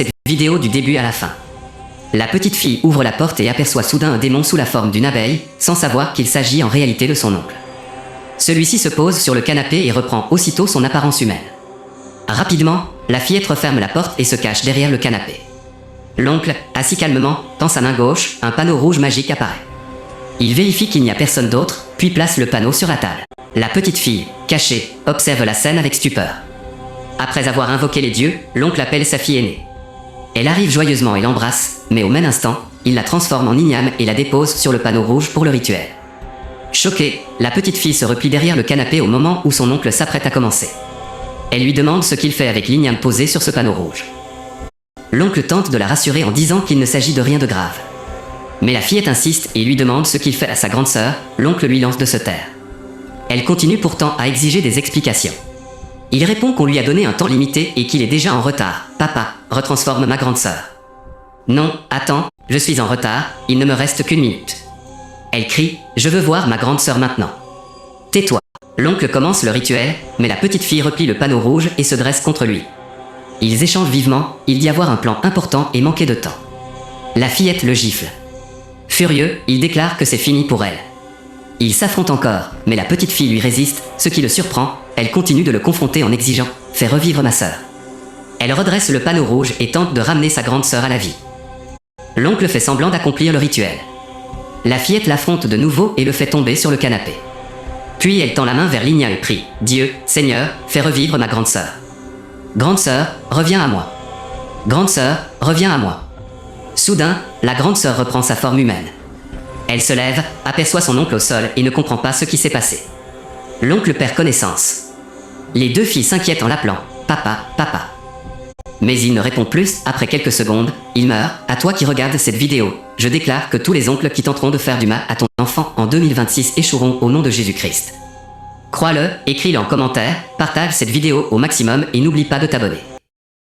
cette vidéo du début à la fin. La petite fille ouvre la porte et aperçoit soudain un démon sous la forme d'une abeille, sans savoir qu'il s'agit en réalité de son oncle. Celui-ci se pose sur le canapé et reprend aussitôt son apparence humaine. Rapidement, la fillette referme la porte et se cache derrière le canapé. L'oncle, assis calmement, tend sa main gauche, un panneau rouge magique apparaît. Il vérifie qu'il n'y a personne d'autre, puis place le panneau sur la table. La petite fille, cachée, observe la scène avec stupeur. Après avoir invoqué les dieux, l'oncle appelle sa fille aînée. Elle arrive joyeusement et l'embrasse, mais au même instant, il la transforme en igname et la dépose sur le panneau rouge pour le rituel. Choquée, la petite fille se replie derrière le canapé au moment où son oncle s'apprête à commencer. Elle lui demande ce qu'il fait avec l'igname posée sur ce panneau rouge. L'oncle tente de la rassurer en disant qu'il ne s'agit de rien de grave. Mais la fillette insiste et lui demande ce qu'il fait à sa grande sœur, l'oncle lui lance de se taire. Elle continue pourtant à exiger des explications. Il répond qu'on lui a donné un temps limité et qu'il est déjà en retard. « Papa, retransforme ma grande sœur. »« Non, attends, je suis en retard, il ne me reste qu'une minute. » Elle crie « Je veux voir ma grande sœur maintenant. »« Tais-toi. » L'oncle commence le rituel, mais la petite fille replie le panneau rouge et se dresse contre lui. Ils échangent vivement, il dit avoir un plan important et manquer de temps. La fillette le gifle. Furieux, il déclare que c'est fini pour elle. Ils s'affrontent encore, mais la petite fille lui résiste, ce qui le surprend, elle continue de le confronter en exigeant « Fais revivre ma sœur. » Elle redresse le panneau rouge et tente de ramener sa grande sœur à la vie. L'oncle fait semblant d'accomplir le rituel. La fillette l'affronte de nouveau et le fait tomber sur le canapé. Puis elle tend la main vers l'igname et prie « Dieu, Seigneur, fais revivre ma grande sœur. Grande sœur, reviens à moi. Grande sœur, reviens à moi. » Soudain, la grande sœur reprend sa forme humaine. Elle se lève, aperçoit son oncle au sol et ne comprend pas ce qui s'est passé. L'oncle perd connaissance. Les deux filles s'inquiètent en l'appelant « Papa, papa ». Mais il ne répond plus, après quelques secondes, il meurt. À toi qui regardes cette vidéo, je déclare que tous les oncles qui tenteront de faire du mal à ton enfant en 2026 échoueront au nom de Jésus-Christ. Crois-le, écris-le en commentaire, partage cette vidéo au maximum et n'oublie pas de t'abonner.